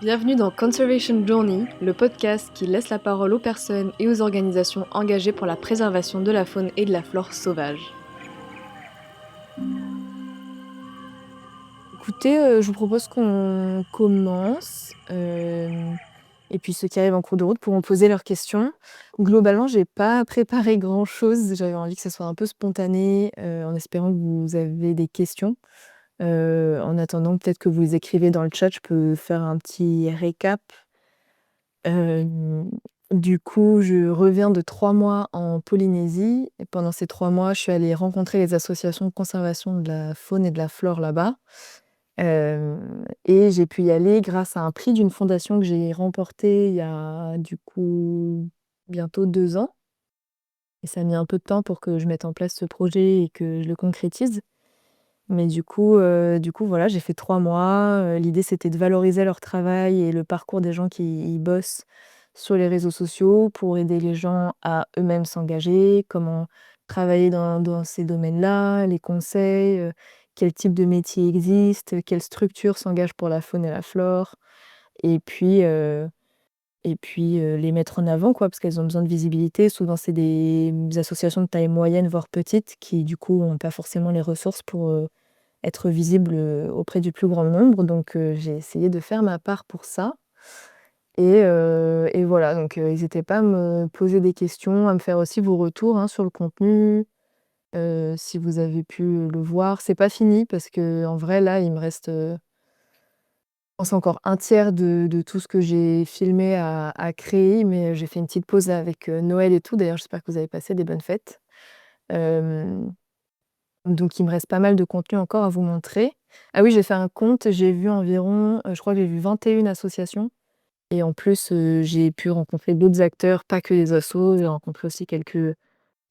Bienvenue dans Conservation Journey, le podcast qui laisse la parole aux personnes et aux organisations engagées pour la préservation de la faune et de la flore sauvage. Écoutez, je vous propose qu'on commence, et puis ceux qui arrivent en cours de route pourront poser leurs questions. Globalement, j'ai pas préparé grand-chose, j'avais envie que ça soit un peu spontané, en espérant que vous avez des questions. En attendant, peut-être que vous les écrivez dans le chat, je peux faire un petit récap. Du coup, je reviens de 3 mois en Polynésie et pendant ces 3 mois, je suis allée rencontrer les associations de conservation de la faune et de la flore là-bas. Et j'ai pu y aller grâce à un prix d'une fondation que j'ai remporté il y a du coup bientôt 2 ans et ça a mis un peu de temps pour que je mette en place ce projet et que je le concrétise. Mais du coup voilà, j'ai fait 3 mois, l'idée c'était de valoriser leur travail et le parcours des gens qui y bossent sur les réseaux sociaux pour aider les gens à eux-mêmes s'engager, comment travailler dans ces domaines-là, les conseils, quel type de métier existe, quelles structures s'engagent pour la faune et la flore et puis les mettre en avant quoi, parce qu'elles ont besoin de visibilité. Souvent c'est des associations de taille moyenne, voire petite, qui du coup ont pas forcément les ressources pour, être visible auprès du plus grand nombre. Donc j'ai essayé de faire ma part pour ça. Et voilà, donc n'hésitez pas à me poser des questions, à me faire aussi vos retours hein, sur le contenu, si vous avez pu le voir. C'est pas fini parce que en vrai, là, il me reste, je pense encore un tiers de tout ce que j'ai filmé à créer, mais j'ai fait une petite pause avec Noël et tout. D'ailleurs, j'espère que vous avez passé des bonnes fêtes. Euh, Donc il me reste pas mal de contenu encore à vous montrer. Ah oui, j'ai fait un compte, j'ai vu environ, je crois que j'ai vu 21 associations et en plus, j'ai pu rencontrer d'autres acteurs, pas que les assos. J'ai rencontré aussi quelques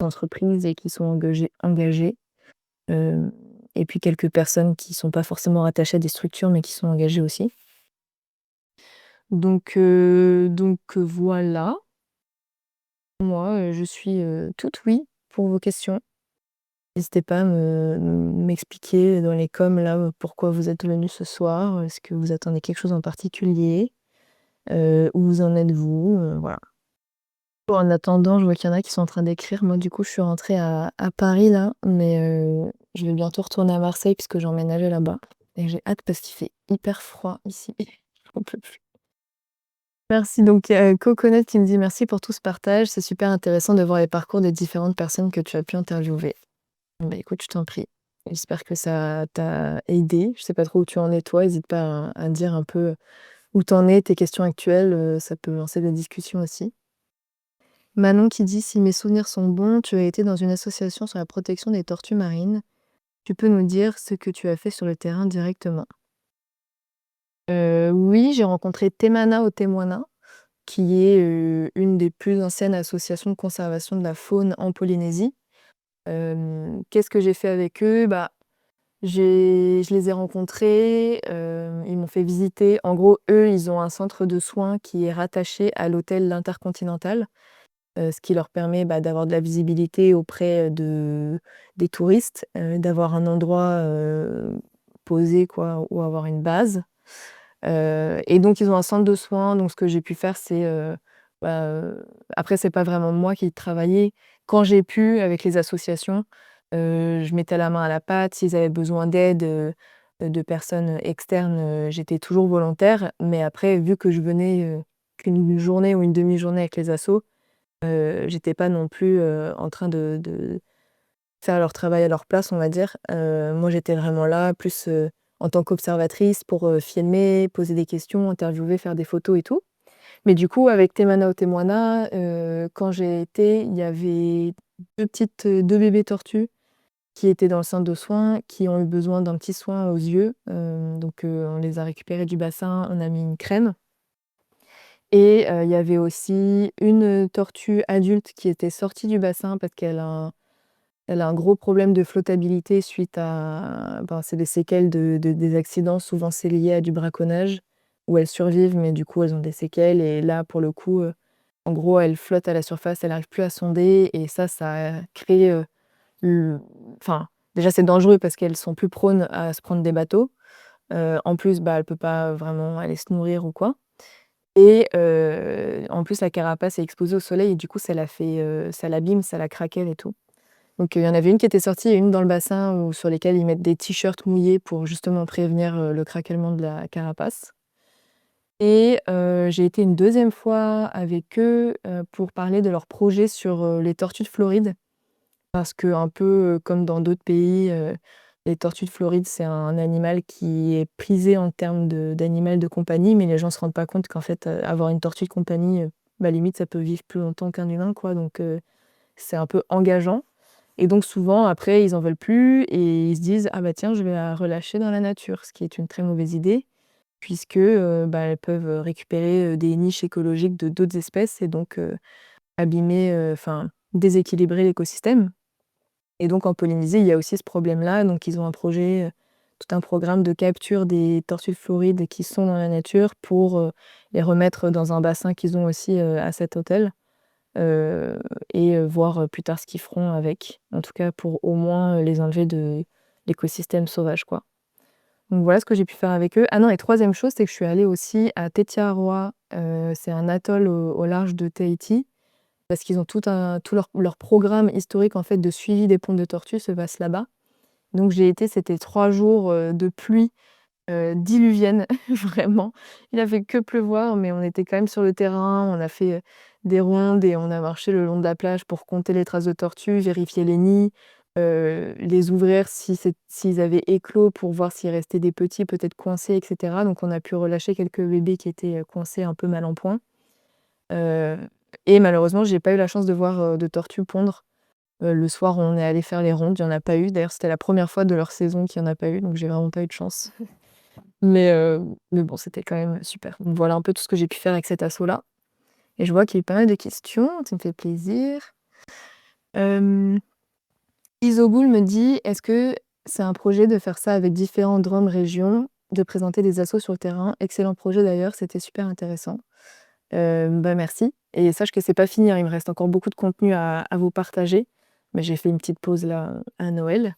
entreprises et qui sont engagées, hem et puis quelques personnes qui sont pas forcément rattachées à des structures, mais qui sont engagées aussi. Donc voilà. Moi, je suis, toute oui pour vos questions. N'hésitez pas à m'expliquer dans les coms là, pourquoi vous êtes venus ce soir. Est-ce que vous attendez quelque chose en particulier? Où vous en êtes-vous? Voilà. En attendant, je vois qu'il y en a qui sont en train d'écrire. Moi, du coup, je suis rentrée à Paris là, mais je vais bientôt retourner à Marseille puisque j'ai emménagé là-bas et j'ai hâte parce qu'il fait hyper froid ici. J'en peux plus. Merci donc Coconut qui me dit: «Merci pour tout ce partage, c'est super intéressant de voir les parcours des différentes personnes que tu as pu interviewer». Bah, écoute, je t'en prie. J'espère que ça t'a aidé. Je sais pas trop où tu en es toi, hésite pas à dire un peu où t'en es, tes questions actuelles, ça peut lancer des discussions aussi. Manon qui dit: «Si mes souvenirs sont bons, tu as été dans une association sur la protection des tortues marines. Tu peux nous dire ce que tu as fait sur le terrain directement?» Oui, j'ai rencontré Temana Otemoana, qui est, une des plus anciennes associations de conservation de la faune en Polynésie. Qu'est-ce que j'ai fait avec eux? Bah, je les ai rencontrés, ils m'ont fait visiter. En gros, eux, ils ont un centre de soins qui est rattaché à l'hôtel L'Intercontinental, ce qui leur permet, bah, d'avoir de la visibilité auprès, des touristes, d'avoir un endroit, posé quoi, où avoir une base. Et donc ils ont un centre de soins, donc ce que j'ai pu faire, c'est, bah, après c'est pas vraiment moi qui travaillais. Quand j'ai pu avec les associations, je mettais la main à la pâte. S'ils avaient besoin d'aide, de personnes externes, j'étais toujours volontaire. Mais après, vu que je venais, qu'une journée ou une demi-journée avec les assos, j'étais pas non plus, en train de faire leur travail à leur place, on va dire. Moi, j'étais vraiment là, plus, en tant qu'observatrice pour, filmer, poser des questions, interviewer, faire des photos et tout. Mais du coup, avec Temana Otemoana, quand j'ai été, il y avait 2 bébés tortues qui étaient dans le centre de soins, qui ont eu besoin d'un petit soin aux yeux. Donc, on les a récupérés du bassin, on a mis une crème et il y avait aussi une tortue adulte qui était sortie du bassin parce elle a un gros problème de flottabilité suite à ben, c'est des séquelles des accidents. Souvent, c'est lié à du braconnage où elles survivent, mais du coup, elles ont des séquelles et là, pour le coup, en gros, elles flottent à la surface, elles n'arrivent plus à sonder et ça crée, le enfin, déjà, c'est dangereux parce qu'elles sont plus prônes à se prendre des bateaux, En plus, bah, elle peut pas vraiment aller se nourrir ou quoi et en plus la carapace est exposée au soleil et du coup ça la fait, ça l'abîme, ça la craquelle et tout. Donc il y en avait une qui était sortie et une dans le bassin où sur lesquelles ils mettent des t-shirts mouillés pour justement prévenir, le craquellement de la carapace et j'ai été une deuxième fois avec eux, pour parler de leur projet sur, les tortues de Floride. Parce que un peu, comme dans d'autres pays, les tortues de Floride, c'est un animal qui est prisé en termes d'animal de compagnie, mais les gens se rendent pas compte qu'en fait, avoir une tortue de compagnie, bah, limite ça peut vivre plus longtemps qu'un humain quoi, donc c'est un peu engageant et donc souvent après ils en veulent plus et ils se disent: «Ah bah tiens, je vais la relâcher dans la nature», ce qui est une très mauvaise idée puisque, bah, elles peuvent, récupérer, des niches écologiques de d'autres espèces et donc abîmer, enfin déséquilibrer l'écosystème. Et donc en Polynésie, il y a aussi ce problème-là, donc ils ont un projet, tout un programme de capture des tortues de Floride qui sont dans la nature pour, les remettre dans un bassin qu'ils ont aussi, à cet hôtel, heu et voir, plus tard ce qu'ils feront avec. En tout cas pour au moins, les enlever de l'écosystème sauvage, quoi. Donc voilà ce que j'ai pu faire avec eux. Ah non et troisième chose, c'est que je suis allée aussi à Tetiaroa, c'est un atoll au large de Tahiti parce qu'ils ont tout leur programme historique, en fait, de suivi des pontes de tortues se passe là-bas. Donc j'ai été c'était 3 jours, de pluie, diluvienne, vraiment. Il a fait que pleuvoir, mais on était quand même sur le terrain. On a fait, des rondes et on a marché le long de la plage pour compter les traces de tortues, vérifier les nids, les ouvrir s'ils avaient éclos pour voir s'il restait des petits peut-être coincés et cetera. Donc on a pu relâcher quelques bébés qui étaient, coincés un peu mal en point. Heu et malheureusement, j'ai pas eu la chance de voir, de tortues pondre. Le soir, on est allé faire les rondes, il y en a pas eu. D'ailleurs, c'était la première fois de leur saison qu'il y en a pas eu, donc j'ai vraiment pas eu de chance. Mais mais bon, c'était quand même super. Donc voilà un peu tout ce que j'ai pu faire avec cet assaut-là et je vois qu'il y a eu pas mal de questions, ça me fait plaisir. Hem, Isoboul me dit: «Est-ce que c'est un projet de faire ça avec différents DROM régions, de présenter des assos sur le terrain?» Excellent projet d'ailleurs, c'était super intéressant. Bah, merci et sache que c'est pas fini, hein, il me reste encore beaucoup de contenu à vous partager, mais j'ai fait une petite pause là, à Noël.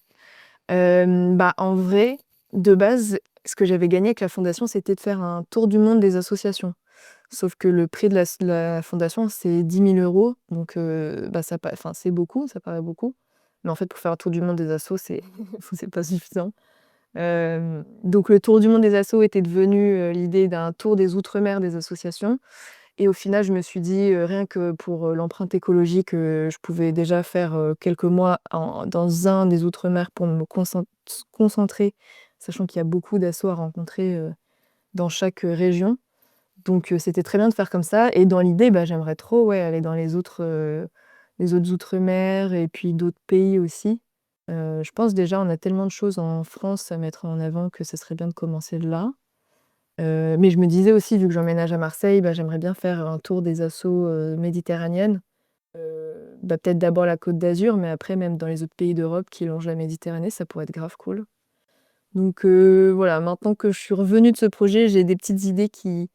Bah, en vrai, de base, ce que j'avais gagné avec la fondation, c'était de faire un tour du monde des associations. Sauf que le prix de la fondation, c'est 10 000 €, donc bah, enfin, c'est beaucoup, ça paraît beaucoup, mais en fait, pour faire un tour du monde des assos, c'est c'est pas suffisant. Donc le tour du monde des assos était devenu, l'idée d'un tour des outre-mer des associations et au final, je me suis dit, rien que pour, l'empreinte écologique, je pouvais déjà faire, quelques mois dans un des outre-mer pour me concentrer, sachant qu'il y a beaucoup d'assos à rencontrer, dans chaque, région. Donc c'était très bien de faire comme ça et dans l'idée, bah, j'aimerais trop, ouais, aller dans les autres outre-mer et puis d'autres pays aussi. Je pense déjà, on a tellement de choses en France à mettre en avant que ce serait bien de commencer là. Mais je me disais aussi, vu que j'emménage à Marseille, bah, j'aimerais bien faire un tour des assos, méditerranéennes. Bah, peut-être d'abord la Côte d'Azur, mais après même dans les autres pays d'Europe qui longent la Méditerranée, ça pourrait être grave cool. Donc voilà, maintenant que je suis revenue de ce projet, j'ai des petites idées qui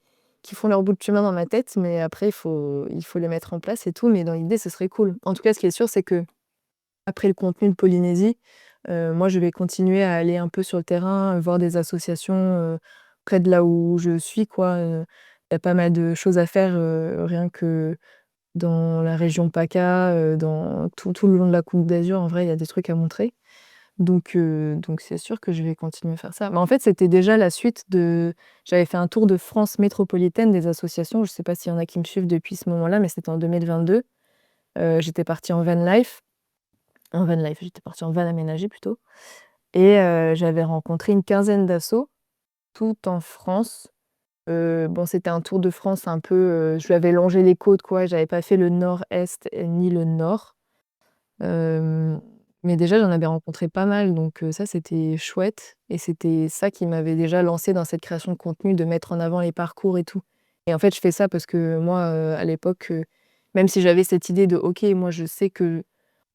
font leur bout de chemin dans ma tête, mais après il faut les mettre en place et tout, mais dans l'idée, ce serait cool. En tout cas, ce qui est sûr, c'est qu'après le contenu de Polynésie, moi, je vais continuer à aller un peu sur le terrain, voir des associations, près de là où je suis, quoi, il y a pas mal de choses à faire, rien que dans la région PACA, dans tout le long de la Côte d'Azur, en vrai, il y a des trucs à montrer. Donc c'est sûr que je vais continuer à faire ça. Mais en fait, c'était déjà la suite de j'avais fait un tour de France métropolitaine des associations. Je sais pas s'il y en a qui me suivent depuis ce moment-là, mais c'était en 2022. J'étais partie en van life, j'étais partie en van aménagé plutôt et j'avais rencontré une quinzaine d'assos, tout en France. Bon, c'était un tour de France un peu, je lui avais longé les côtes, quoi. J'avais pas fait le nord-est ni le nord. Hem, mais déjà, j'en avais rencontré pas mal, donc ça, c'était chouette et c'était ça qui m'avait déjà lancée dans cette création de contenu, de mettre en avant les parcours et tout et en fait, je fais ça parce que moi, à l'époque, même si j'avais cette idée de: «OK, moi, je sais que»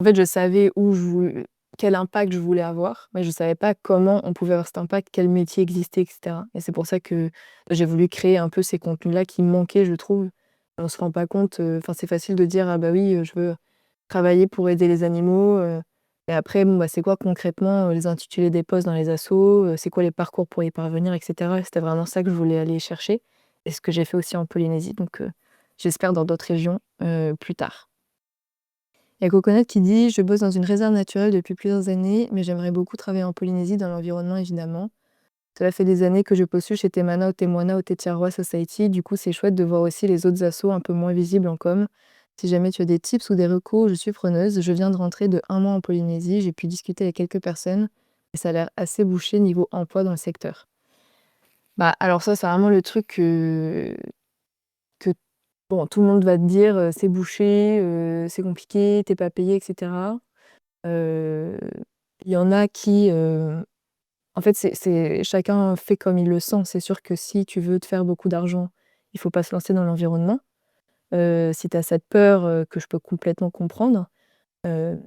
en fait, je savais où je vou quel impact je voulais avoir, mais je savais pas comment on pouvait avoir cet impact, quel métier existait et cetera et c'est pour ça que j'ai voulu créer un peu ces contenus-là qui me manquaient, je trouve. On se rend pas compte, enfin, c'est facile de dire: «Ah bah oui, je veux travailler pour aider les animaux», Et après, bon, bah, c'est quoi concrètement, les intitulés des postes dans les assos, c'est quoi les parcours pour y parvenir et cetera. C'était vraiment ça que je voulais aller chercher et ce que j'ai fait aussi en Polynésie donc j'espère dans d'autres régions, plus tard. Il y a Coconut qui dit: «Je bosse dans une réserve naturelle depuis plusieurs années, mais j'aimerais beaucoup travailler en Polynésie dans l'environnement évidemment. Cela fait des années que je postule chez Temana, Otemoana, Otetiaroa Society. Du coup, c'est chouette de voir aussi les autres assos un peu moins visibles en com. Si jamais tu as des tips ou des recos, je suis preneuse. Je viens de rentrer de 1 mois en Polynésie. J'ai pu discuter avec quelques personnes et ça a l'air assez bouché niveau emploi dans le secteur.» Bah, alors ça, c'est vraiment le truc que bon, tout le monde va te dire, c'est bouché, c'est compliqué, tu pas payé et cetera. Heu, il y en a qui, en fait, c'est chacun fait comme il le sent. C'est sûr que si tu veux te faire beaucoup d'argent, il faut pas se lancer dans l'environnement. Si tu as cette peur, que je peux complètement comprendre, heu,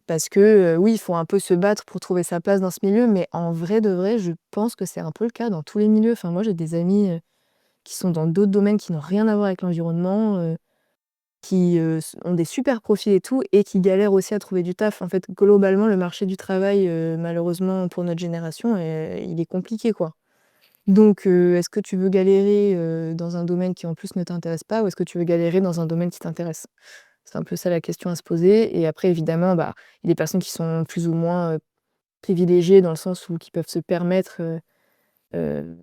parce que, oui, il faut un peu se battre pour trouver sa place dans ce milieu, mais en vrai de vrai, je pense que c'est un peu le cas dans tous les milieux. Enfin, moi, j'ai des amis, qui sont dans d'autres domaines qui n'ont rien à voir avec l'environnement, qui, ont des super profils et tout et qui galèrent aussi à trouver du taf. En fait, globalement, le marché du travail, malheureusement pour notre génération, il est compliqué, quoi. Donc, est-ce que tu veux galérer, dans un domaine qui en plus ne t'intéresse pas ou est-ce que tu veux galérer dans un domaine qui t'intéresse? C'est un peu ça la question à se poser et après évidemment, bah, il y a des personnes qui sont plus ou moins, privilégiées dans le sens où qui peuvent se permettre, heu,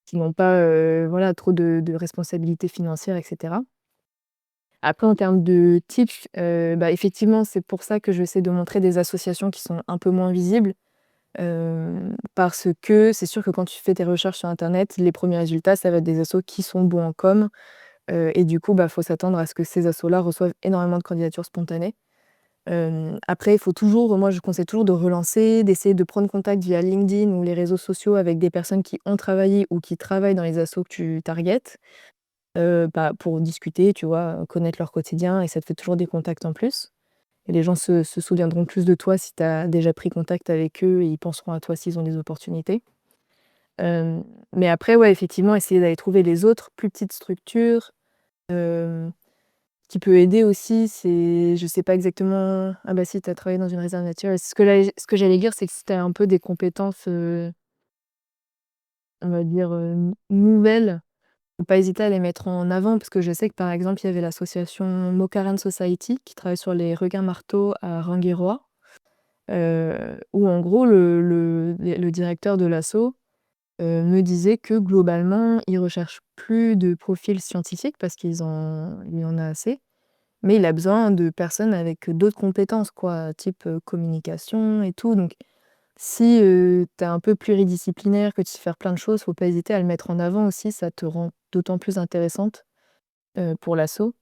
qui n'ont pas, voilà, trop de responsabilités financières et cetera. Après en termes de tips, bah, effectivement, c'est pour ça que j'essaie de montrer des associations qui sont un peu moins visibles. Parce que c'est sûr que quand tu fais tes recherches sur internet, les premiers résultats, ça va être des assos qui sont bons en com, et du coup, bah, faut s'attendre à ce que ces assos-là reçoivent énormément de candidatures spontanées. Après, il faut toujours moi, je conseille toujours de relancer, d'essayer de prendre contact via LinkedIn ou les réseaux sociaux avec des personnes qui ont travaillé ou qui travaillent dans les assos que tu targetes, bah, pour discuter, tu vois? Connaître leur quotidien et ça te fait toujours des contacts en plus. Et les gens se souviendront plus de toi si tu as déjà pris contact avec eux et ils penseront à toi s'ils ont des opportunités. Hem, mais après, ouais, effectivement, essayer d'aller trouver les autres plus petites structures. Hem, ce qui peut aider aussi, c'est je sais pas exactement ah bah si, tu as travaillé dans une réserve naturelle. Ce que j'allais dire, c'est que si tu as un peu des compétences, on va dire, nouvelles, faut pas hésiter à les mettre en avant parce que je sais que, par exemple, il y avait l'association Mokaran Society qui travaille sur les requins marteaux à Rangiroa. Où en gros le directeur de l'asso, me disait que globalement, ils recherchent plus de profils scientifiques parce il y en a assez, mais il a besoin de personnes avec d'autres compétences quoi, type, communication et tout. Donc si, tu es un peu pluridisciplinaire, que tu sais faire plein de choses, faut pas hésiter à le mettre en avant aussi, ça te rend d'autant plus intéressante, pour l'asso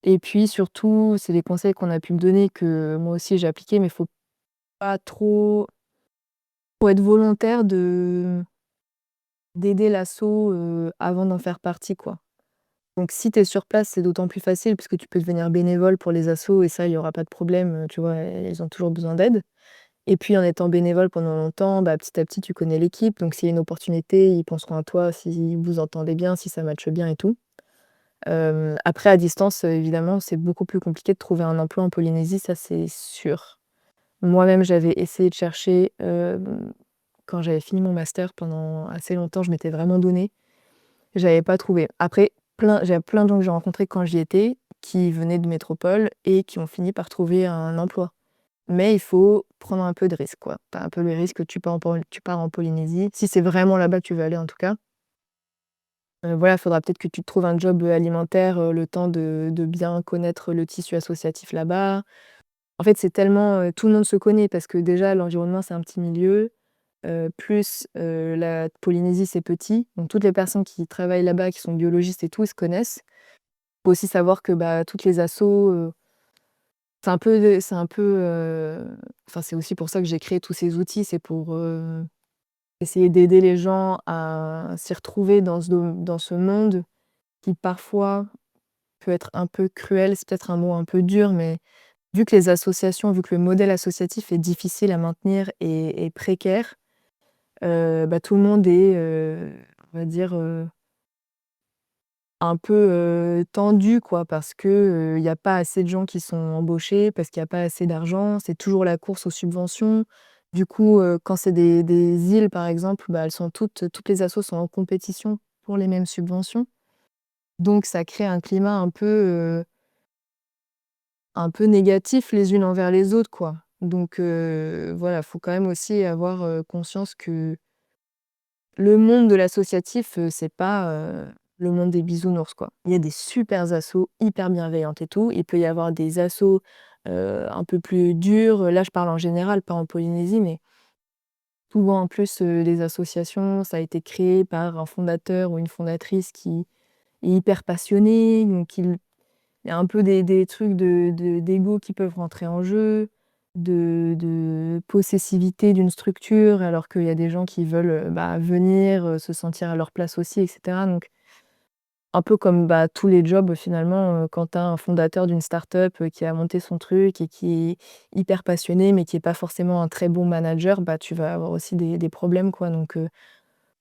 et puis surtout, c'est des conseils qu'on a pu me donner que moi aussi j'ai appliqué, mais faut pas trop faut être volontaire d'aider l'asso, avant d'en faire partie, quoi. Donc si tu es sur place, c'est d'autant plus facile puisque tu peux devenir bénévole pour les assos et ça, il y aura pas de problème, tu vois? Elles ont toujours besoin d'aide et puis en étant bénévole pendant longtemps, bah, petit à petit, tu connais l'équipe donc s'il y a une opportunité, ils penseront à toi si vous entendez bien, si ça matche bien et tout. Après à distance, évidemment, c'est beaucoup plus compliqué de trouver un emploi en Polynésie, ça c'est sûr. Moi-même, j'avais essayé de chercher, quand j'avais fini mon master pendant assez longtemps, je m'étais vraiment donnée. J'avais pas trouvé. Après, j'avais plein de gens que j'ai rencontrés quand j'y étais, qui venaient de métropole et qui ont fini par trouver un emploi. Mais il faut prendre un peu de risque, quoi. Tu as un peu le risque, tu pars en Polynésie, si c'est vraiment là-bas que tu veux aller en tout cas. Voilà, il faudra peut-être que tu te trouves un job, alimentaire, le temps de bien connaître le tissu associatif là-bas. En fait, c'est tellement, tout le monde se connaît parce que déjà l'environnement, c'est un petit milieu. Plus, la Polynésie, c'est petit, donc toutes les personnes qui travaillent là-bas, qui sont biologistes et tout, ils se connaissent. Faut aussi savoir que, bah, toutes les assos, c'est un peu, enfin, c'est aussi pour ça que j'ai créé tous ces outils, c'est pour, essayer d'aider les gens à s'y retrouver dans ce monde qui parfois peut être un peu cruel. C'est peut-être un mot un peu dur, mais vu que le modèle associatif est difficile à maintenir et précaire. Bah, tout le monde est, on va dire, un peu, tendu quoi, parce que, il y a pas assez de gens qui sont embauchés, parce qu'il y a pas assez d'argent. C'est toujours la course aux subventions. Du coup, quand c'est des îles par exemple, bah, elles sont toutes les assos sont en compétition pour les mêmes subventions. Donc ça crée un climat un peu négatif les unes envers les autres, quoi. Donc voilà, faut quand même aussi avoir, conscience que le monde de l'associatif, c'est pas, le monde des bisounours, quoi. Il y a des super assos hyper bienveillantes et tout. Il peut y avoir des assos, un peu plus durs. Là, je parle en général, pas en Polynésie, mais souvent en plus, les associations, ça a été créé par un fondateur ou une fondatrice qui est hyper passionné, donc il y a un peu des trucs d'ego qui peuvent rentrer en jeu, de possessivité d'une structure, alors qu'il y a des gens qui veulent, bah, venir, se sentir à leur place aussi et cetera. Donc un peu comme, bah, tous les jobs finalement, quand tu as un fondateur d'une start-up, qui a monté son truc et qui est hyper passionné, mais qui est pas forcément un très bon manager, bah, tu vas avoir aussi des problèmes, quoi. Donc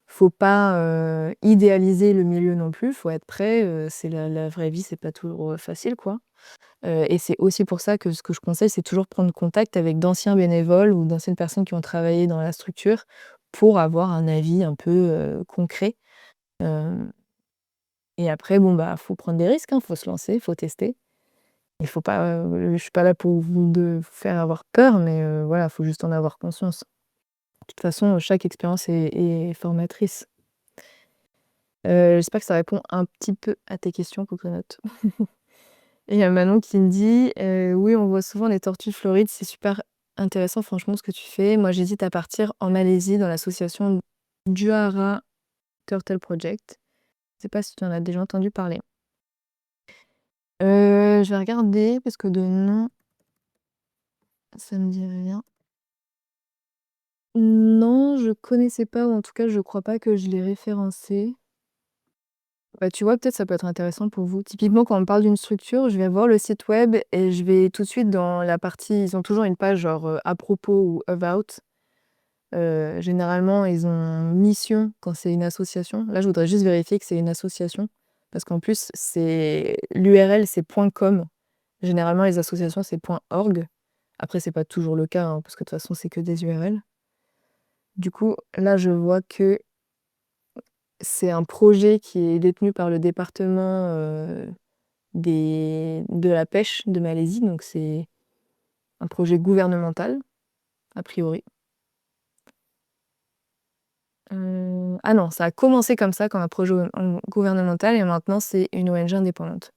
faut pas, idéaliser le milieu non plus, faut être prêt, c'est la vraie vie, c'est pas toujours, facile, quoi. Et c'est aussi pour ça que ce que je conseille, c'est toujours prendre contact avec d'anciens bénévoles ou d'anciennes personnes qui ont travaillé dans la structure pour avoir un avis un peu, concret. Hem et après bon, bah, faut prendre des risques, hein, faut se lancer, faut tester. Il faut pas, je suis pas là pour vous faire avoir peur, mais voilà, faut juste en avoir conscience. De toute façon, chaque expérience est formatrice. J'espère que ça répond un petit peu à tes questions, coconuts. Et il y a Manon qui me dit: «Oui, on voit souvent les tortues florides, c'est super intéressant franchement ce que tu fais. Moi, j'hésite à partir en Malaisie dans l'association Duara Turtle Project». Je sais pas si tu en as déjà entendu parler? Je vais regarder parce que de nom, ça me dit rien. Non, je connaissais pas ou en tout cas, je crois pas que je l'ai référencé. Bah, tu vois, peut-être ça peut être intéressant pour vous. Typiquement, quand on me parle d'une structure, je vais voir le site web et je vais tout de suite dans la partie ils ont toujours une page genre, «À propos» ou «About». Généralement, ils ont mission quand c'est une association. Là, je voudrais juste vérifier que c'est une association parce qu'en plus, c'est l'URL, c'est .com. Généralement, les associations, c'est .org. Après, c'est pas toujours le cas, hein, parce que de toute façon, c'est que des URL. Du coup, là, je vois que c'est un projet qui est détenu par le département, de la pêche de Malaisie, donc c'est un projet gouvernemental, a priori. Ah non, ça a commencé comme ça, comme un projet gouvernemental et maintenant c'est une ONG indépendante.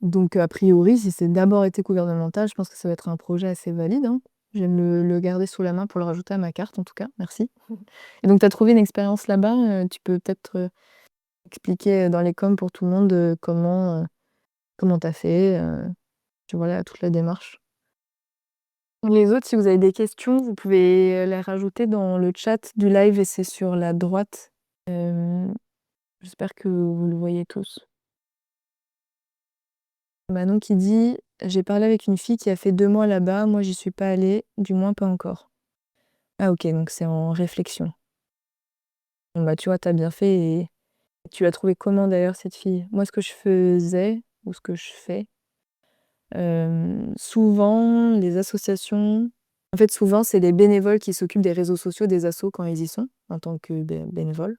Donc a priori, si c'est d'abord été gouvernemental, je pense que ça va être un projet assez valide, hein. Je vais le garder sous la main pour le rajouter à ma carte en tout cas, merci. Et donc tu as trouvé une expérience là-bas, tu peux peut-être, expliquer, dans les coms pour tout le monde, comment tu as fait, tu vois, toute la démarche? Les autres, si vous avez des questions, vous pouvez, les rajouter dans le chat du live et c'est sur la droite. Hem, J'espère que vous le voyez tous. Manon qui dit: «J'ai parlé avec une fille qui a fait 2 mois là-bas, moi j'y suis pas allée, du moins pas encore». Ah OK, donc c'est en réflexion. Bon bah, tu vois, tu as bien fait et tu l'as trouvée comment d'ailleurs cette fille? Moi ce que je faisais ou ce que je fais, souvent les associations en fait souvent c'est les bénévoles qui s'occupent des réseaux sociaux des assos quand ils y sont, en tant que bénévoles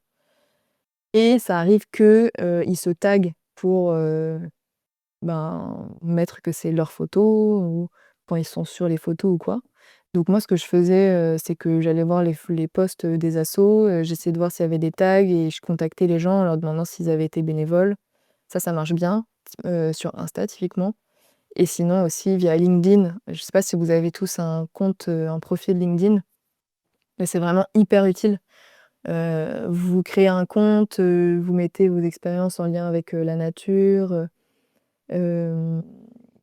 et ça arrive que, ils se taguent pour, ben, mettre que c'est leur photo ou quand ils sont sur les photos ou quoi. Donc moi, ce que je faisais, c'est que j'allais voir les posts, des assos, j'essayais de voir s'il y avait des tags et je contactais les gens en leur demandant s'ils avaient été bénévoles. Ça marche bien, sur Insta typiquement et sinon aussi via LinkedIn. Je sais pas si vous avez tous un compte, un profil LinkedIn, mais c'est vraiment hyper utile. Vous créez un compte, vous mettez vos expériences en lien avec, la nature, Hem,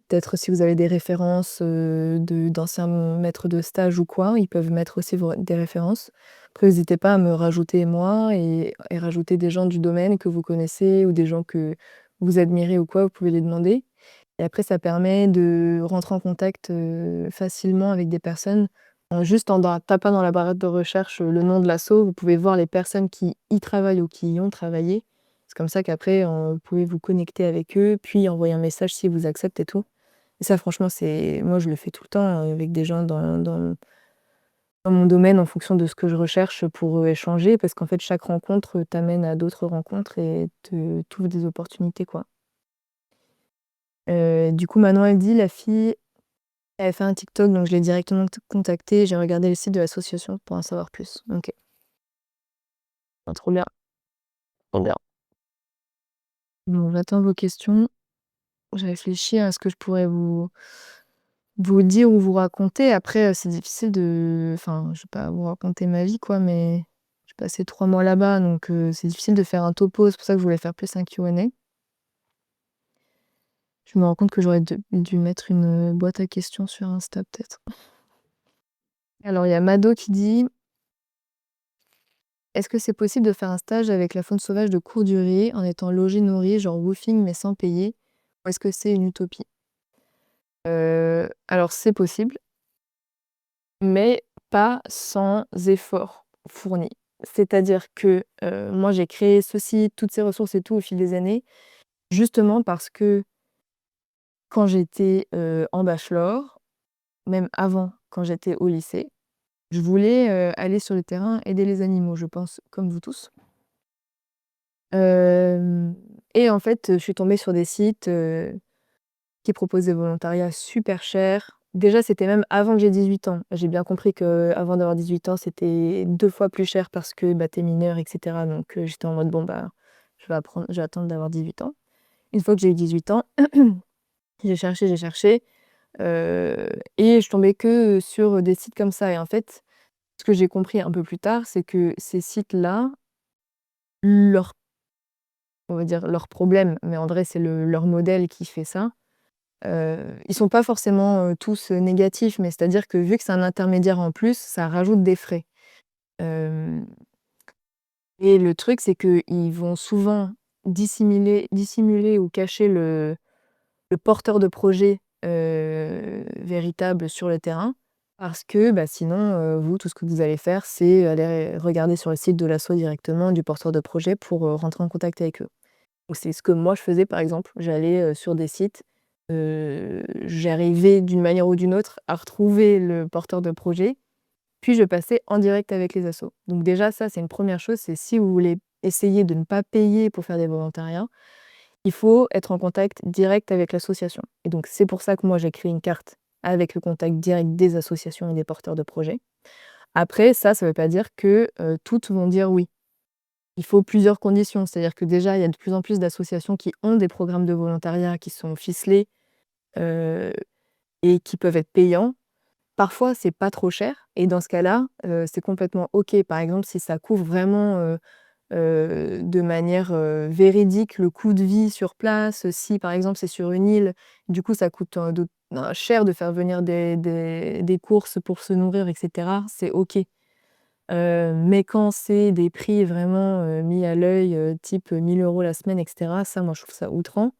peut-être si vous avez des références, d'anciens maîtres de stage ou quoi, ils peuvent mettre aussi des références. Après n'hésitez pas à me rajouter moi et rajouter des gens du domaine que vous connaissez ou des gens que vous admirez ou quoi, vous pouvez les demander et après ça permet de rentrer en contact, facilement avec des personnes juste en tapant dans la barre de recherche, le nom de l'asso, vous pouvez voir les personnes qui y travaillent ou qui y ont travaillé C'est comme ça qu'après, vous pouvez vous connecter avec eux, puis envoyer un message s'ils vous acceptent et tout. Et ça, franchement, moi, je le fais tout le temps avec des gens dans mon domaine en fonction de ce que je recherche pour échanger, parce qu'en fait, chaque rencontre t'amène à d'autres rencontres et t'ouvre des opportunités, quoi. Du coup, Manon, elle dit, la fille, elle a fait un TikTok, donc je l'ai directement contactée. J'ai regardé le site de l'association pour en savoir plus. Ok. Ah, trop bien. Trop bien. Bon, j'attends vos questions. Je réfléchis à ce que je pourrais vous dire ou vous raconter. Après, c'est difficile enfin, je vais pas vous raconter ma vie, quoi, mais j'ai passé 3 mois là-bas, donc c'est difficile de faire un topo. C'est pour ça que je voulais faire plus un Q&A. Je me rends compte que j'aurais dû mettre une boîte à questions sur Insta, peut-être. Alors, il y a Mado qui dit: est-ce que c'est possible de faire un stage avec la faune sauvage de courte durée en étant logé, nourri, genre woofing, mais sans payer? Ou est-ce que c'est une utopie? Alors, c'est possible, mais pas sans effort fourni. C'est-à-dire que moi, j'ai créé ceci, toutes ces ressources et tout au fil des années, justement parce que quand j'étais en bachelor, même avant, quand j'étais au lycée, je voulais aller sur le terrain, aider les animaux, je pense, comme vous tous. Et en fait, je suis tombée sur des sites qui proposent des volontariats super chers. Déjà, c'était même avant que j'ai 18 ans. J'ai bien compris qu'avant d'avoir 18 ans, c'était 2 fois plus cher parce que, bah, tu es mineur et cetera. Donc j'étais en mode: «Bon, bah, je vais attendre d'avoir 18 ans». Une fois que j'ai eu 18 ans, j'ai cherché, et je tombais que sur des sites comme ça. Et en fait, ce que j'ai compris un peu plus tard, c'est que ces sites-là, leur on va dire leur problème, mais en vrai, c'est leur modèle qui fait ça. Ils sont pas forcément tous négatifs, mais c'est-à-dire que vu que c'est un intermédiaire en plus, ça rajoute des frais. Hem Et le truc, c'est qu'ils vont souvent dissimuler ou cacher le porteur de projet véritable sur le terrain, parce que, bah, sinon, vous, tout ce que vous allez faire, c'est aller regarder sur le site de l'asso directement, du porteur de projet pour rentrer en contact avec eux. Donc c'est ce que moi je faisais, par exemple. J'allais sur des sites, j'arrivais d'une manière ou d'une autre à retrouver le porteur de projet, puis je passais en direct avec les assos. Donc déjà ça, c'est une première chose, c'est si vous voulez essayer de ne pas payer pour faire des volontariats, il faut être en contact direct avec l'association. Et donc c'est pour ça que moi j'ai créé une carte avec le contact direct des associations et des porteurs de projets. Après ça veut pas dire que, toutes vont dire oui. Il faut plusieurs conditions, c'est-à-dire que déjà, il y a de plus en plus d'associations qui ont des programmes de volontariat qui sont ficelés, heu et qui peuvent être payants. Parfois, c'est pas trop cher et dans ce cas-là, c'est complètement OK. Par exemple, si ça couvre vraiment, de manière, véridique le coût de vie sur place, si par exemple c'est sur une île, du coup ça coûte, cher de faire venir des courses pour se nourrir et cetera, c'est OK. Mais quand c'est des prix vraiment, mis à l'œil, type 1 000 € la semaine et cetera, ça, moi, je trouve ça outrant.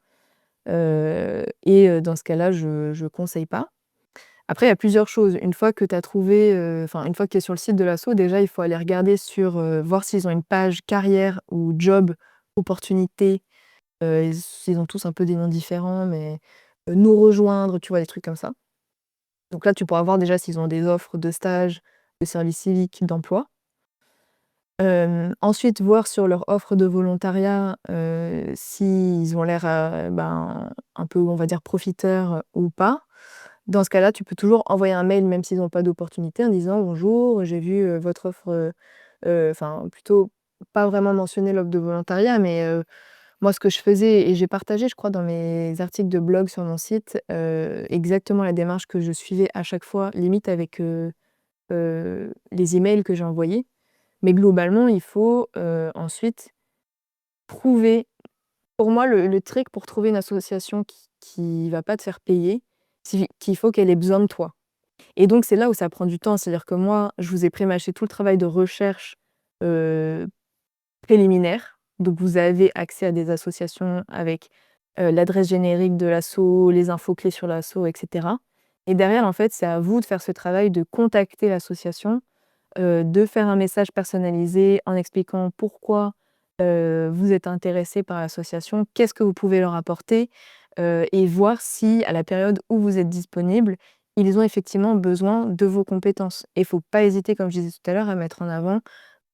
Dans ce cas-là, je conseille pas. Après, il y a plusieurs choses. Une fois que tu as trouvé, enfin, une fois que tu es sur le site de l'asso, déjà, il faut aller regarder voir s'ils ont une page carrière ou job, opportunités. Ils ont tous un peu des noms différents, mais nous rejoindre, tu vois? Des trucs comme ça. Donc là, tu pourras voir déjà s'ils ont des offres de stage, de service civique, d'emploi. Ensuite, voir sur leur offre de volontariat, s'ils ont l'air, un peu, on va dire, profiteurs ou pas. Dans ce cas-là, tu peux toujours envoyer un mail, même s'ils n'ont pas d'opportunité, en disant: «Bonjour, j'ai vu, votre offre», enfin, plutôt pas vraiment mentionner l'offre de volontariat, mais moi, ce que je faisais et j'ai partagé, je crois, dans mes articles de blog sur mon site, exactement la démarche que je suivais à chaque fois, limite avec, les emails que j'ai envoyés. Mais globalement, il faut, ensuite prouver. Pour moi, le trick pour trouver une association qui va pas te faire payer, c'est qu'il faut qu'elle ait besoin de toi. Et donc c'est là où ça prend du temps. C'est-à-dire que moi, je vous ai prémâché tout le travail de recherche, heu, préliminaire. Donc vous avez accès à des associations avec, l'adresse générique de l'asso, les infos clés sur l'asso et cetera. Et derrière, en fait, c'est à vous de faire ce travail de contacter l'association, de faire un message personnalisé en expliquant pourquoi, vous êtes intéressé par l'association, qu'est-ce que vous pouvez leur apporter? Et voir si, à la période où vous êtes disponible, ils ont effectivement besoin de vos compétences. Et il faut pas hésiter, comme je disais tout à l'heure, à mettre en avant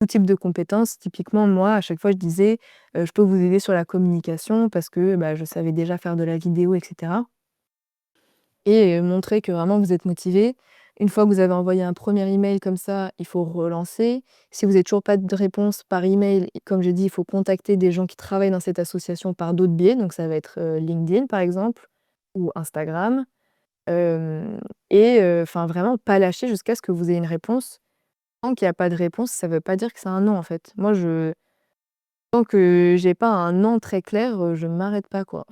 tout type de compétences. Typiquement, moi, à chaque fois, je disais, «Je peux vous aider sur la communication» parce que, bah, je savais déjà faire de la vidéo et cetera. Et montrer que vraiment vous êtes motivé. Une fois que vous avez envoyé un premier email comme ça, il faut relancer. Si vous avez toujours pas de réponse par email, comme j'ai dit, il faut contacter des gens qui travaillent dans cette association par d'autres biais. Donc ça va être, LinkedIn par exemple ou Instagram. Hem Enfin vraiment pas lâcher jusqu'à ce que vous ayez une réponse. Tant qu'il y a pas de réponse, ça veut pas dire que c'est un non en fait. Moi je Tant que j'ai pas un non très clair, je m'arrête pas quoi.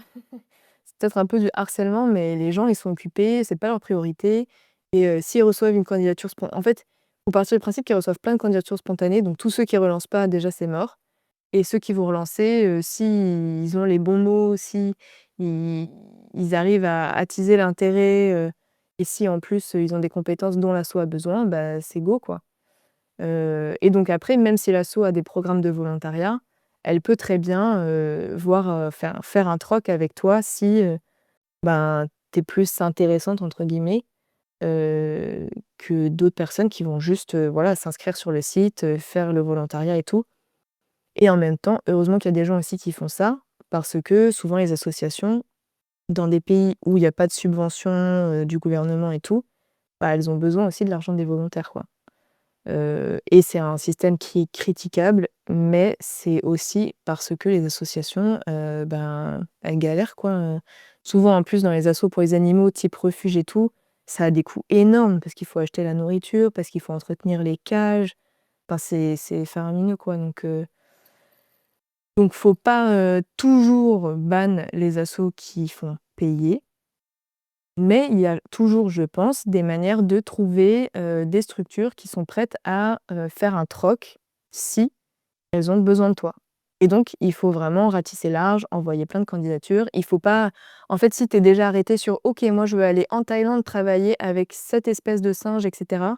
C'est peut-être un peu du harcèlement, mais les gens, ils sont occupés, c'est pas leur priorité et s'ils reçoivent une candidature en fait, faut partir du principe qu'ils reçoivent plein de candidatures spontanées, donc tous ceux qui relancent pas, déjà, c'est mort et ceux qui vont relancer, s'ils ont les bons mots, si ils ils arrivent à attiser l'intérêt, et si en plus, ils ont des compétences dont l'asso a besoin, bah, c'est go, quoi. Et donc après, même si l'asso a des programmes de volontariat, elle peut très bien, voir, faire un troc avec toi si, ben, tu es «plus intéressante» entre guillemets, que d'autres personnes qui vont juste, voilà, s'inscrire sur le site, faire le volontariat et tout. Et en même temps, heureusement qu'il y a des gens aussi qui font ça, parce que souvent les associations, dans des pays où il y a pas de subvention, du gouvernement et tout, bah, elles ont besoin aussi de l'argent des volontaires, quoi. Et c'est un système qui est critiquable, mais c'est aussi parce que les associations, ben, elles galèrent quoi, souvent en plus dans les assos pour les animaux type refuge et tout, ça a des coûts énormes parce qu'il faut acheter la nourriture, parce qu'il faut entretenir les cages, enfin c'est faramineux quoi donc faut pas, toujours ban les assos qui font payer, mais il y a toujours, je pense, des manières de trouver, des structures qui sont prêtes à, faire un troc si elles ont besoin de toi. Et donc il faut vraiment ratisser large, envoyer plein de candidatures. Il faut pas En fait, si tu es déjà arrêté sur: «OK, moi je veux aller en Thaïlande travailler avec cette espèce de singe» et cetera,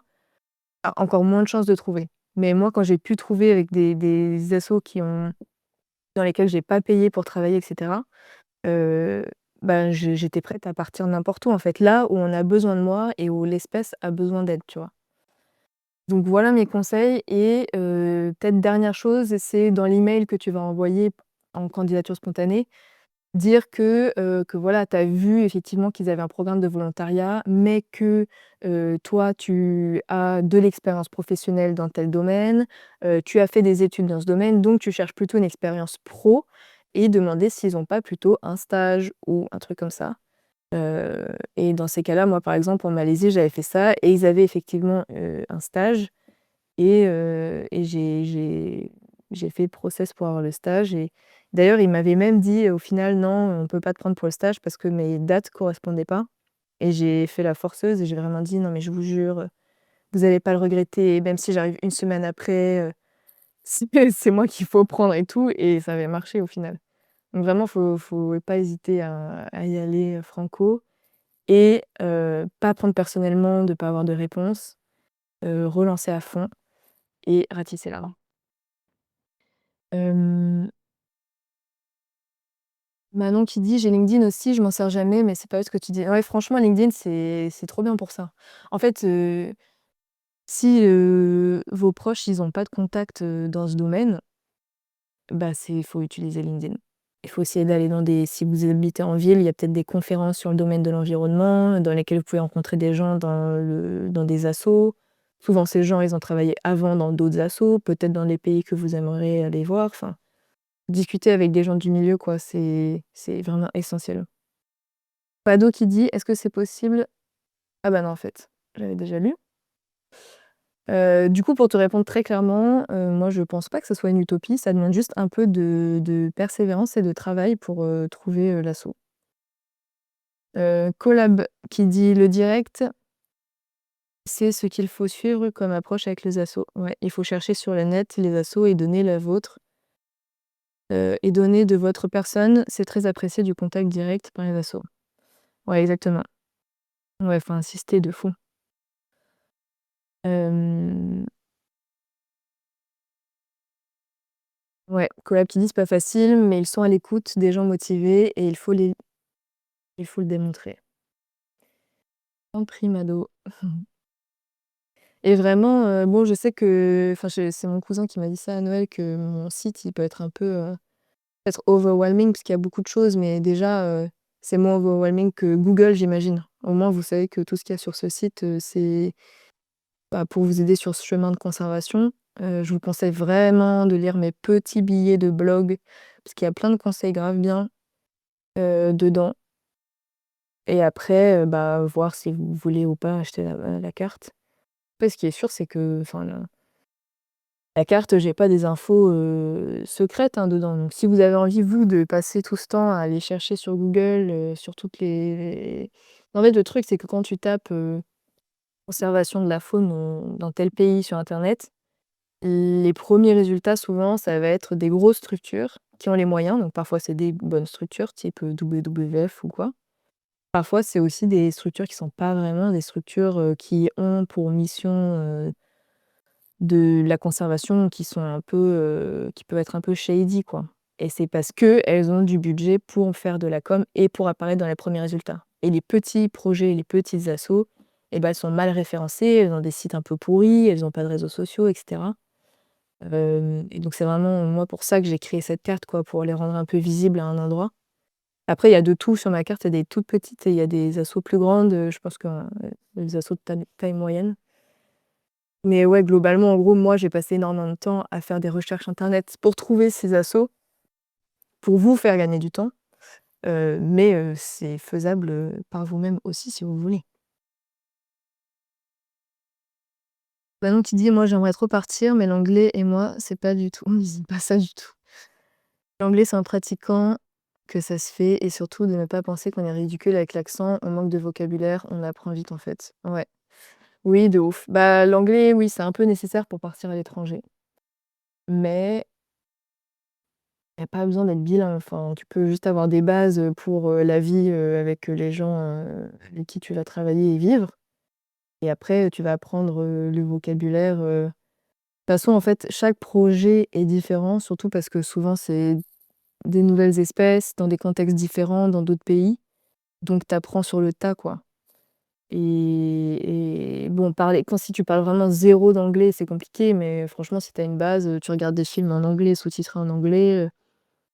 tu encore moins de chances de trouver. Mais moi, quand j'ai pu trouver avec des assos dans lesquels j'ai pas payé pour travailler et cetera, heu, ben, j'étais prête à partir n'importe où, en fait, là où on a besoin de moi et où l'espèce a besoin d'aide, tu vois? Donc voilà mes conseils et peut-être dernière chose, c'est dans l'email que tu vas envoyer en candidature spontanée, dire que voilà, tu as vu effectivement qu'ils avaient un programme de volontariat, mais que, toi tu as de l'expérience professionnelle dans tel domaine, tu as fait des études dans ce domaine, donc tu cherches plutôt une expérience pro et demander s'ils ont pas plutôt un stage ou un truc comme ça. Heu et dans ces cas-là, moi par exemple en Malaisie, j'avais fait ça et ils avaient effectivement, un stage et j'ai fait le process pour avoir le stage et d'ailleurs, il m'avait même dit, au final: «Non, on peut pas te prendre pour le stage parce que mes dates correspondaient pas» et j'ai fait la forceuse et j'ai vraiment dit: «Non mais je vous jure, vous allez pas le regretter, même si j'arrive une semaine après, c'est moi qu'il faut prendre et tout» et ça avait marché au final. Donc vraiment, faut pas hésiter à y aller, franco et pas prendre personnellement de pas avoir de réponse, relancer à fond et ratisser large. Hem, Manon qui dit: «J'ai LinkedIn aussi, je m'en sers jamais, mais c'est pas ce que tu dis». Ouais, franchement, LinkedIn, c'est trop bien pour ça. En fait, si, vos proches, ils ont pas de contact, dans ce domaine, bah, faut utiliser LinkedIn. Il faut essayer d'aller dans des si vous habitez en ville, il y a peut-être des conférences sur le domaine de l'environnement, dans lesquelles vous pouvez rencontrer des gens dans des assos. Souvent, ces gens, ils ont travaillé avant dans d'autres assos, peut-être dans les pays que vous aimeriez aller voir, enfin discuter avec des gens du milieu quoi, c'est vraiment essentiel. Pado qui dit: «Est-ce que c'est possible?» Ah bah non, en fait, j'avais déjà lu. Du coup, pour te répondre très clairement, moi je pense pas que ça soit une utopie, ça demande juste un peu de persévérance et de travail pour, trouver, l'asso. Collab qui dit: «Le direct, c'est ce qu'il faut suivre comme approche avec les assos». Ouais, il faut chercher sur le net les assos et donner la vôtre, et donner de votre personne, c'est très apprécié du contact direct par les assos. Ouais, exactement. Ouais, faut insister de fou. Hem, Ouais, Collab Kids, pas facile, mais ils sont à l'écoute des gens motivés et il faut le démontrer. En prime ado. Et vraiment, bon, je sais que enfin, c'est mon cousin qui m'a dit ça à Noël, que mon site, il peut être un peu, peut-être overwhelming parce qu'il y a beaucoup de choses, mais déjà, c'est moins overwhelming que Google, j'imagine. Au moins, vous savez que tout ce qu'il y a sur ce site, c'est, bah, pour vous aider sur ce chemin de conservation. Je vous conseille vraiment de lire mes petits billets de blog parce qu'il y a plein de conseils grave bien, dedans et après, bah, voir si vous voulez ou pas acheter la carte. Après, ce qui est sûr, c'est que, enfin, la carte, j'ai pas des infos, secrètes, hein, dedans. Donc si vous avez envie, vous, de passer tout ce temps à aller chercher sur Google, sur toutes les en fait, le truc, c'est que quand tu tapes, «conservation de la faune dans tel pays» sur internet, les premiers résultats, souvent, ça va être des grosses structures qui ont les moyens, donc parfois c'est des bonnes structures type, WWF ou quoi. Parfois, c'est aussi des structures qui sont pas vraiment des structures, qui ont pour mission, de la conservation qui sont un peu, qui peuvent être un peu shady, quoi. Et c'est parce qu'elles ont du budget pour faire de la com et pour apparaître dans les premiers résultats. Et les petits projets, les petites assos, et ben elles sont mal référencées, elles ont des sites un peu pourris, elles ont pas de réseaux sociaux et cetera. Et donc c'est vraiment, moi, pour ça que j'ai créé cette carte, quoi, pour les rendre un peu visibles à un endroit. Après, il y a de tout sur ma carte, il y a des toutes petites et il y a des assos plus grandes, je pense que, des assos de taille moyenne. Mais ouais, globalement, en gros, moi, j'ai passé énormément de temps à faire des recherches internet pour trouver ces assos, pour vous faire gagner du temps, mais c'est faisable, par vous-même aussi si vous voulez. Manon qui dit: «Moi, j'aimerais trop partir, mais l'anglais et moi, c'est pas du tout c'est pas ça du tout». L'anglais, c'est en pratiquant que ça se fait et surtout de ne pas penser qu'on est ridicule avec l'accent, on manque de vocabulaire, on apprend vite, en fait. Ouais. Oui, de ouf. Bah, l'anglais, oui, c'est un peu nécessaire pour partir à l'étranger, mais il y a pas besoin d'être bilingue, enfin, tu peux juste avoir des bases, pour, la vie, avec, les gens, avec qui tu vas travailler et vivre et après, tu vas apprendre, le vocabulaire, de toute façon, en fait, chaque projet est différent, surtout parce que souvent, c'est des nouvelles espèces, dans des contextes différents, dans d'autres pays, donc tu apprends sur le tas, quoi et bon, si tu parles vraiment zéro d'anglais, c'est compliqué, mais franchement, si tu as une base, tu regardes des films en anglais, sous-titrés en anglais,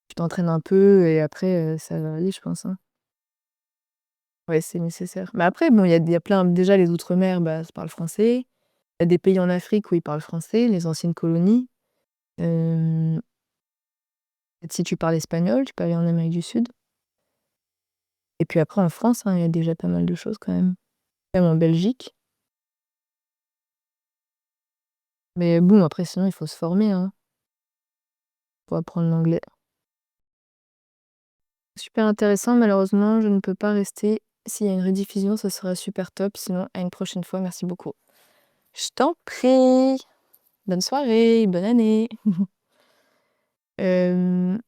tu t'entraînes un peu et après, ça va aller, je pense, hein. Ouais, c'est nécessaire. Mais après, bon, il y a plein déjà les outre-mer, bah, ça parle français. Il y a des pays en Afrique où ils parlent français, les anciennes colonies. Hem, si tu parles espagnol, tu peux aller en Amérique du Sud. Et puis après en France, hein, il y a déjà pas mal de choses quand même. Même en Belgique. Mais bon, après sinon il faut se former, hein, pour apprendre l'anglais. Super intéressant, malheureusement, je ne peux pas rester. S'il y a une rediffusion, ça sera super top, sinon à une prochaine fois, merci beaucoup. Je t'en prie! Bonne soirée, bonne année! Hem,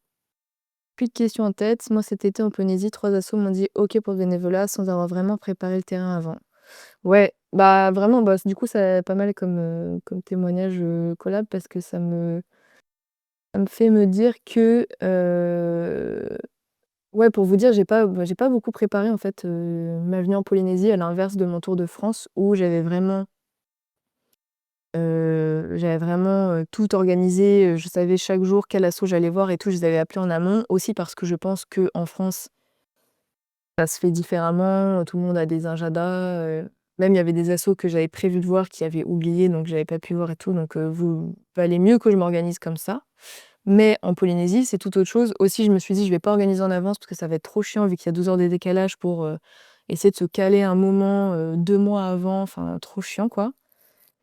plus de questions en tête. Moi, cet été en Polynésie, 3 assos m'ont dit: «OK» pour le bénévolat sans avoir vraiment préparé le terrain avant. Ouais, bah, vraiment, bah, du coup, c'est pas mal comme témoignage, collab parce que ça me fait me dire que, ouais, pour vous dire, j'ai pas beaucoup préparé, en fait, ma venue en Polynésie à l'inverse de mon tour de France où j'avais vraiment, tout organisé, je savais chaque jour quel asso j'allais voir et tout, je les avais appelés en amont. Aussi parce que je pense qu'en France, ça se fait différemment, tout le monde a des agendas, même il y avait des assos que j'avais prévu de voir qui avaient oublié, donc j'avais pas pu voir et tout, donc valait mieux que je m'organise comme ça. Mais en Polynésie, c'est tout autre chose. Aussi, je me suis dit: «Je vais pas organiser en avance parce que ça va être trop chiant vu qu'il y a 12 heures de décalage pour, essayer de se caler un moment, 2 mois avant», enfin trop chiant, quoi.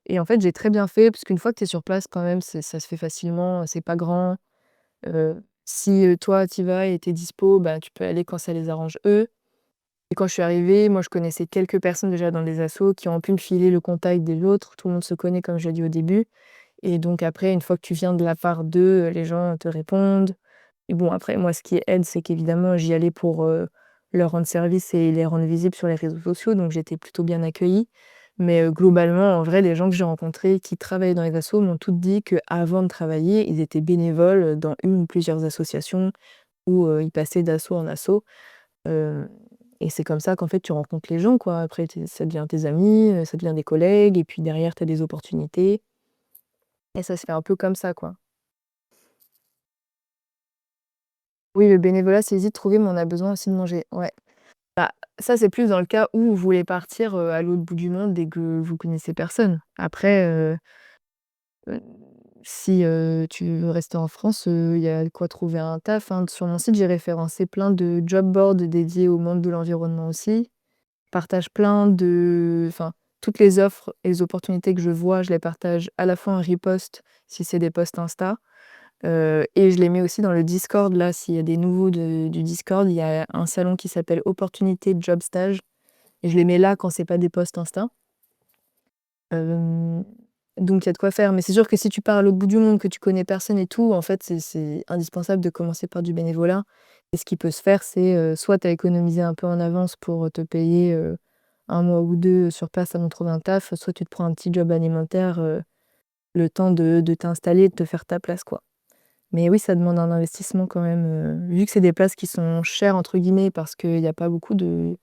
Et en fait, j'ai très bien fait parce qu'une fois que tu es sur place quand même, ça se fait facilement, c'est pas grand. Si, toi tu y vas et tu es dispo, bah, tu peux aller quand ça les arrange eux. Et quand je suis arrivée, moi je connaissais quelques personnes déjà dans les assos qui ont pu me filer le contact des autres. Tout le monde se connaît comme je l'ai dit au début et donc après une fois que tu viens de la part d'eux, les gens te répondent et bon après moi ce qui aide, c'est qu'évidemment j'y allais pour, leur rendre service et les rendre visibles sur les réseaux sociaux donc j'étais plutôt bien accueillie. Mais globalement, en vrai, les gens que j'ai rencontrés qui travaillaient dans les assos m'ont toutes dit qu'avant de travailler, ils étaient bénévoles dans une ou plusieurs associations ou ils passaient d'asso en asso. Heu et c'est comme ça qu'en fait tu rencontres les gens, quoi. Après ça devient tes amis, ça devient des collègues et puis derrière tu as des opportunités et ça se fait un peu comme ça, quoi. Oui, le bénévolat, c'est easy de trouver, mais on a besoin aussi de manger, ouais. Bah, ça, c'est plus dans le cas où vous voulez partir, à l'autre bout du monde et que vous connaissez personne. Après, heu, si, tu veux rester en France, il y a de quoi trouver un taf, hein. Sur mon site, j'ai référencé plein de job boards dédiés au monde de l'environnement aussi. Partage plein de enfin, toutes les offres et les opportunités que je vois, je les partage à la fois en repost, si c'est des posts Insta, et je les mets aussi dans le Discord. Là, s'il y a des nouveaux du Discord, il y a un salon qui s'appelle Opportunité Job Stage et je les mets là quand c'est pas des posts Insta. Hem, donc il y a de quoi faire. Mais c'est sûr que si tu pars à l'autre bout du monde, que tu connais personne et tout, en fait, c'est indispensable de commencer par du bénévolat et ce qui peut se faire, c'est, soit tu as économisé un peu en avance pour, te payer, 1 mois ou 2 sur place avant de trouver un taf, soit tu te prends un petit job alimentaire, le temps de t'installer et de te faire ta place, quoi. Mais oui, ça demande un investissement quand même, vu que c'est des places qui sont «chères» entre guillemets parce qu'il y a pas beaucoup de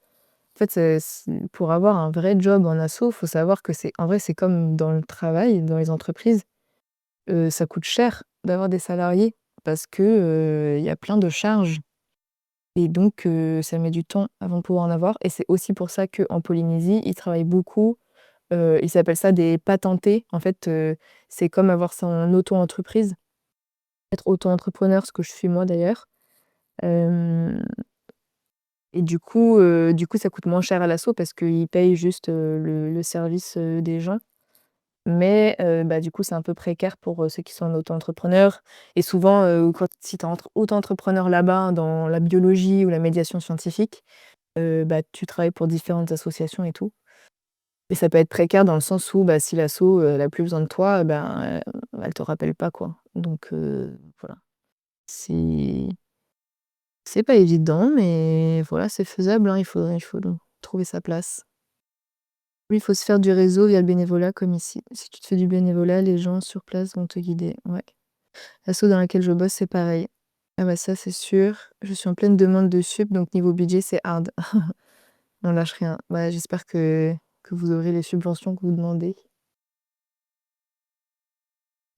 en fait, pour avoir un vrai job en asso, faut savoir que c'est en vrai, c'est comme dans le travail, dans les entreprises, ça coûte cher d'avoir des salariés parce que, il y a plein de charges et donc ça met du temps avant de pouvoir en avoir et c'est aussi pour ça qu'en Polynésie, ils travaillent beaucoup, ils appellent ça des patentés. En fait, c'est comme avoir son auto-entreprise, être auto-entrepreneur, ce que je suis moi d'ailleurs, hem et du coup, ça coûte moins cher à l'asso parce qu'ils payent juste, le service, des gens. Mais bah, du coup, c'est un peu précaire pour, ceux qui sont en auto-entrepreneur et souvent, si tu es auto-entrepreneur là-bas dans la biologie ou la médiation scientifique, bah, tu travailles pour différentes associations et tout et ça peut être précaire dans le sens où, bah, si l'asso, elle a plus besoin de toi, ben, elle te rappelle pas, quoi. Donc voilà. C'est c'est pas évident, mais voilà, c'est faisable, hein, il faut trouver sa place. Oui, il faut se faire du réseau via le bénévolat comme ici. Si tu te fais du bénévolat, les gens sur place vont te guider, ouais. L'asso dans laquelle je bosse, c'est pareil. Ah bah, ça, c'est sûr. Je suis en pleine demande de sup, donc niveau budget, c'est hard. On lâche rien. Bah, j'espère que vous aurez les subventions que vous demandez.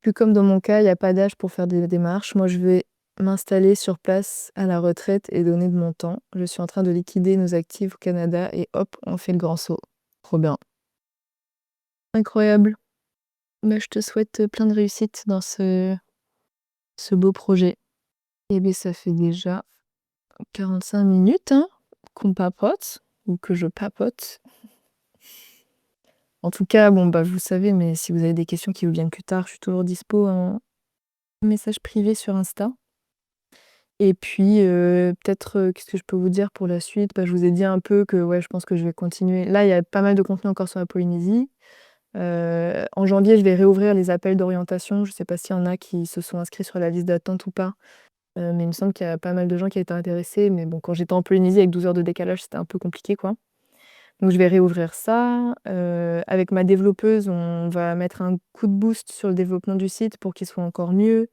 Plus comme dans mon cas, il y a pas d'âge pour faire des démarches. Moi, je vais m'installer sur place à la retraite et donner de mon temps. Je suis en train de liquider nos actifs au Canada et hop, on fait le grand saut. Trop bien. Incroyable. Bah, je te souhaite, plein de réussite dans ce beau projet. Et beh, ça fait déjà 45 minutes, hein, qu'on papote ou que je papote. En tout cas, bon, bah, vous savez, mais si vous avez des questions qui vous viennent plus tard, je suis toujours dispo en message privé sur Insta. Et puis, peut-être, qu'est-ce que je peux vous dire pour la suite? Bah, je vous ai dit un peu que, ouais, je pense que je vais continuer. Là, il y a pas mal de contenu encore sur la Polynésie. En janvier, je vais réouvrir les appels d'orientation. Je sais pas s'il y en a qui se sont inscrits sur la liste d'attente ou pas. Mais il me semble qu'il y a pas mal de gens qui étaient intéressés. Mais bon, quand j'étais en Polynésie avec 12 heures de décalage, c'était un peu compliqué, quoi. Donc je vais réouvrir ça. Avec ma développeuse, on va mettre un coup de boost sur le développement du site pour qu'il soit encore mieux.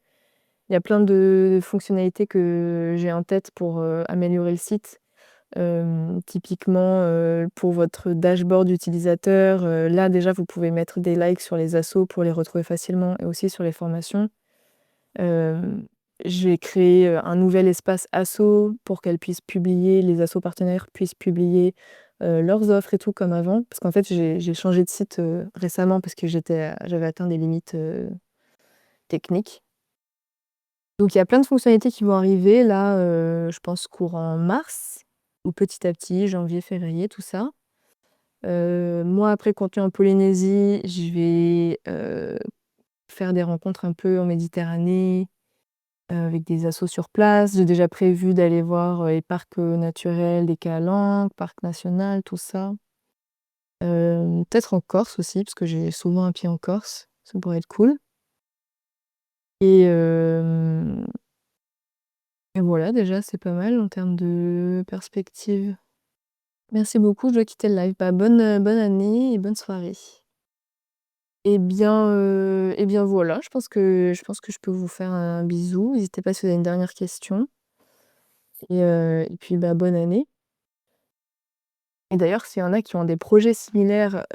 Il y a plein de fonctionnalités que j'ai en tête pour, améliorer le site. Typiquement, pour votre dashboard utilisateur, là déjà vous pouvez mettre des likes sur les assos pour les retrouver facilement et aussi sur les formations. Hem, je vais créer, un nouvel espace asso pour qu'elles puissent publier les assos partenaires puissent publier, leurs offres et tout comme avant. Parce qu'en fait j'ai changé de site, récemment parce que j'avais atteint des limites, techniques. Donc il y a plein de fonctionnalités qui vont arriver là, je pense courant mars ou petit à petit, janvier, février, tout ça. Moi après continuer en Polynésie, je vais, faire des rencontres un peu en Méditerranée, avec des assos sur place. J'ai déjà prévu d'aller voir, les parcs, naturels des Calanques, parc national, tout ça. Peut-être en Corse aussi, parce que j'ai souvent un pied en Corse, ça pourrait être cool et et voilà déjà c'est pas mal en termes de perspective. Merci beaucoup, je dois quitter le live. Bah, bonne année et bonne soirée. Eh bien voilà, je pense que je peux vous faire un bisou. N'hésitez pas si vous avez une dernière question et puis, bah, bonne année. Et d'ailleurs, s'il y en a qui ont des projets similaires,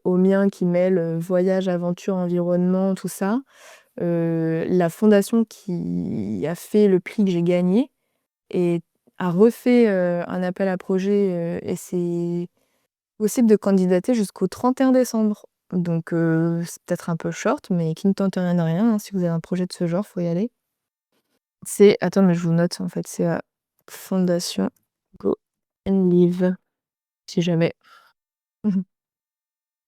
aux miens qui mêlent, voyage, aventure, environnement, tout ça, la fondation qui a fait le prix que j'ai gagné et a refait, un appel à projets, et c'est possible de candidater jusqu'au 31 décembre. Donc c'est peut-être un peu short, mais qui ne tente rien à rien, hein. Si vous avez un projet de ce genre, faut y aller. C'est attends, mais je vous note en fait, c'est, Fondation Go and Live, si jamais. Mmh.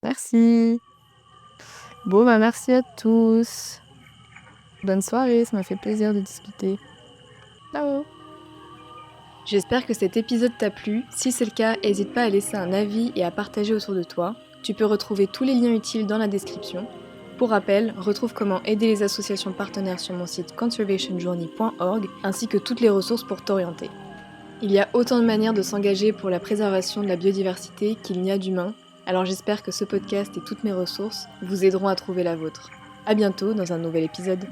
Merci. Bon, bah, merci à tous. Bonne soirée, ça m'a fait plaisir de discuter. Ciao. J'espère que cet épisode t'a plu. Si c'est le cas, n'hésite pas à laisser un avis et à partager autour de toi. Tu peux retrouver tous les liens utiles dans la description. Pour rappel, retrouve comment aider les associations partenaires sur mon site conservationjourney.org ainsi que toutes les ressources pour t'orienter. Il y a autant de manières de s'engager pour la préservation de la biodiversité qu'il n'y a d'humains, alors j'espère que ce podcast et toutes mes ressources vous aideront à trouver la vôtre. À bientôt dans un nouvel épisode.